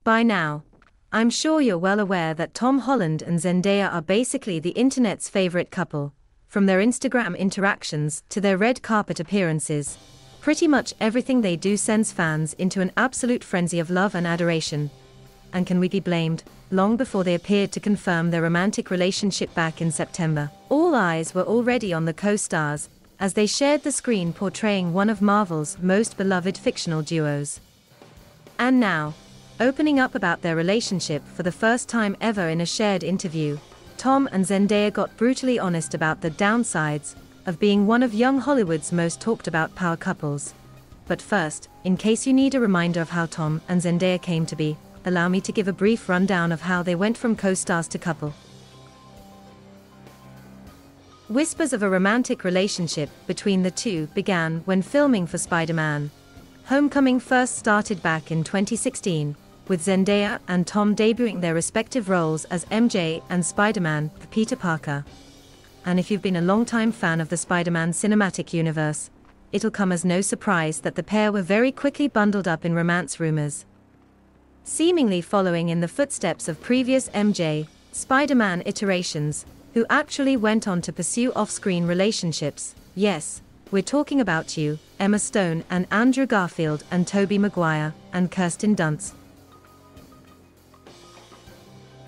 By now, I'm sure you're well aware that Tom Holland and Zendaya are basically the internet's favorite couple. From their Instagram interactions to their red carpet appearances, pretty much everything they do sends fans into an absolute frenzy of love and adoration. And can we be blamed? Long before they appeared to confirm their romantic relationship back in September, all eyes were already on the co-stars, as they shared the screen portraying one of Marvel's most beloved fictional duos. And now, opening up about their relationship for the first time ever in a shared interview, Tom and Zendaya got brutally honest about the downsides of being one of young Hollywood's most talked about power couples. But first, in case you need a reminder of how Tom and Zendaya came to be, allow me to give a brief rundown of how they went from co-stars to couple. Whispers of a romantic relationship between the two began when filming for Spider-Man Homecoming first started back in 2016, with Zendaya and Tom debuting their respective roles as MJ and Spider-Man, Peter Parker. And if you've been a longtime fan of the Spider-Man cinematic universe, it'll come as no surprise that the pair were very quickly bundled up in romance rumors. Seemingly following in the footsteps of previous MJ, Spider-Man iterations, who actually went on to pursue off-screen relationships. Yes, we're talking about you, Emma Stone and Andrew Garfield and Tobey Maguire and Kirsten Dunst.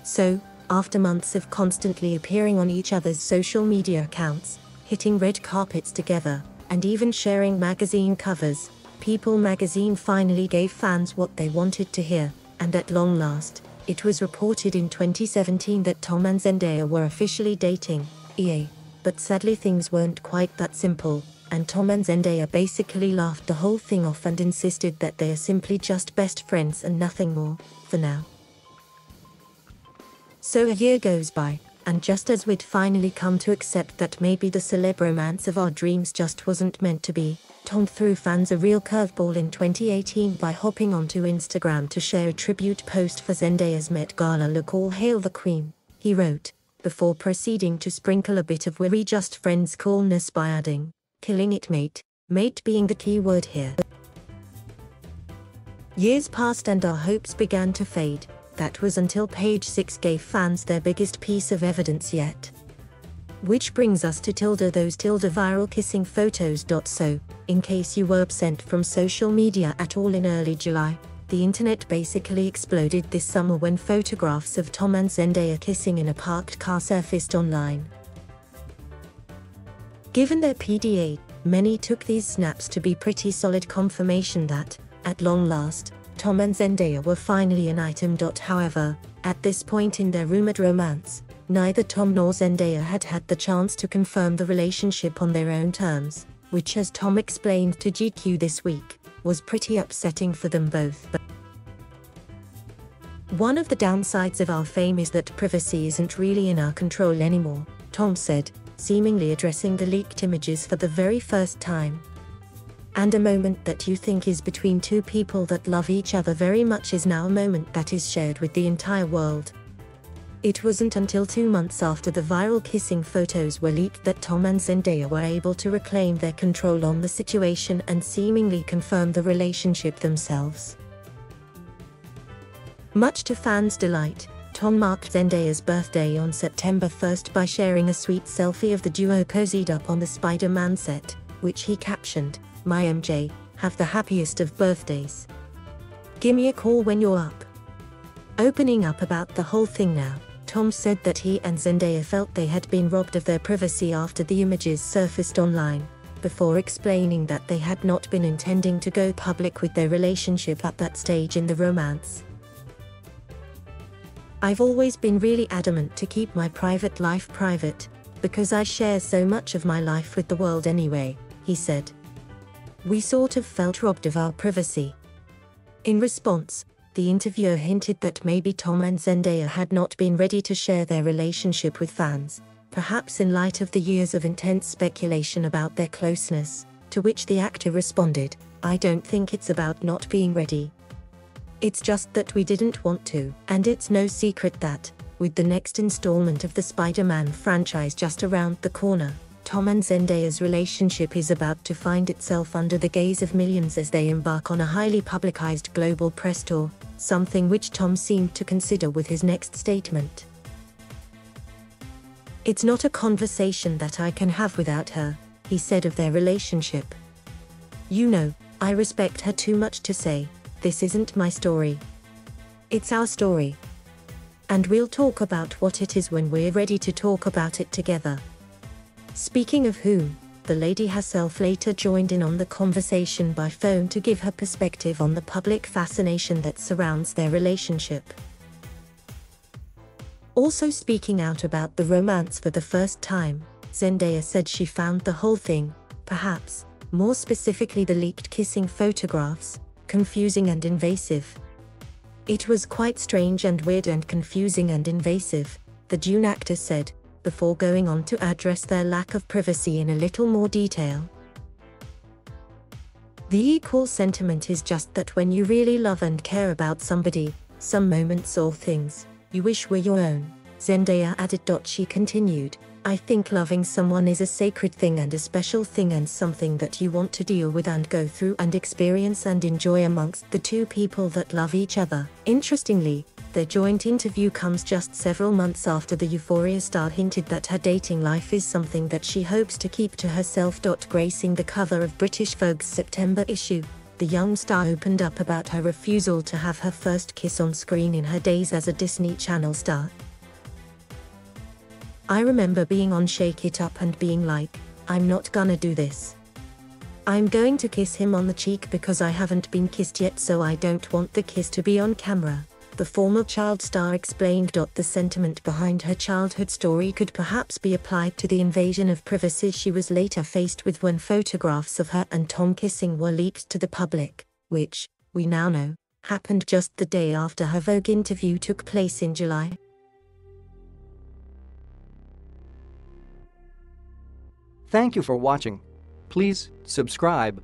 So, after months of constantly appearing on each other's social media accounts, hitting red carpets together, and even sharing magazine covers, People magazine finally gave fans what they wanted to hear, and at long last, it was reported in 2017 that Tom and Zendaya were officially dating. But sadly things weren't quite that simple, and Tom and Zendaya basically laughed the whole thing off and insisted that they are simply just best friends and nothing more, for now. So a year goes by, and just as we'd finally come to accept that maybe the celeb romance of our dreams just wasn't meant to be, Tom threw fans a real curveball in 2018 by hopping onto Instagram to share a tribute post for Zendaya's Met Gala look. "All hail the Queen," he wrote, before proceeding to sprinkle a bit of "we're just friends" coolness by adding, "killing it mate," mate being the key word here. Years passed and our hopes began to fade. That was until Page 6 gave fans their biggest piece of evidence yet. Which brings us to those viral kissing photos. So, in case you were absent from social media at all in early July, the internet basically exploded this summer when photographs of Tom and Zendaya kissing in a parked car surfaced online. Given their PDA, many took these snaps to be pretty solid confirmation that, at long last, Tom and Zendaya were finally an item. However, at this point in their rumored romance, neither Tom nor Zendaya had had the chance to confirm the relationship on their own terms, which, as Tom explained to GQ this week, was pretty upsetting for them both. "One of the downsides of our fame is that privacy isn't really in our control anymore," Tom said, seemingly addressing the leaked images for the very first time. "And a moment that you think is between two people that love each other very much is now a moment that is shared with the entire world." It wasn't until 2 months after the viral kissing photos were leaked that Tom and Zendaya were able to reclaim their control on the situation and seemingly confirm the relationship themselves. Much to fans' delight, Tom marked Zendaya's birthday on September 1st by sharing a sweet selfie of the duo cozied up on the Spider-Man set, which he captioned, "My MJ, have the happiest of birthdays. Gimme a call when you're up." Opening up about the whole thing now, Tom said that he and Zendaya felt they had been robbed of their privacy after the images surfaced online, before explaining that they had not been intending to go public with their relationship at that stage in the romance. "I've always been really adamant to keep my private life private, because I share so much of my life with the world anyway," he said. "We sort of felt robbed of our privacy." In response, the interviewer hinted that maybe Tom and Zendaya had not been ready to share their relationship with fans, perhaps in light of the years of intense speculation about their closeness, to which the actor responded, "I don't think it's about not being ready. It's just that we didn't want to." And it's no secret that, with the next installment of the Spider-Man franchise just around the corner, Tom and Zendaya's relationship is about to find itself under the gaze of millions as they embark on a highly publicized global press tour, something which Tom seemed to consider with his next statement. "It's not a conversation that I can have without her," he said of their relationship. "You know, I respect her too much to say, this isn't my story. It's our story. And we'll talk about what it is when we're ready to talk about it together." Speaking of whom, the lady herself later joined in on the conversation by phone to give her perspective on the public fascination that surrounds their relationship. Also speaking out about the romance for the first time, Zendaya said she found the whole thing, perhaps, more specifically the leaked kissing photographs, confusing and invasive. "It was quite strange and weird and confusing and invasive," the Dune actor said, before going on to address their lack of privacy in a little more detail. "The equal sentiment is just that when you really love and care about somebody, some moments or things, you wish were your own," Zendaya added. She continued, "I think loving someone is a sacred thing and a special thing and something that you want to deal with and go through and experience and enjoy amongst the two people that love each other." Interestingly, their joint interview comes just several months after the Euphoria star hinted that her dating life is something that she hopes to keep to herself. Gracing the cover of British Vogue's September issue, the young star opened up about her refusal to have her first kiss on screen in her days as a Disney Channel star. "I remember being on Shake It Up and being like, I'm not gonna do this. I'm going to kiss him on the cheek because I haven't been kissed yet, so I don't want the kiss to be on camera," the former child star explained. The sentiment behind her childhood story could perhaps be applied to the invasion of privacy she was later faced with when photographs of her and Tom kissing were leaked to the public, which, we now know, happened just the day after her Vogue interview took place in July. Thank you for watching. Please subscribe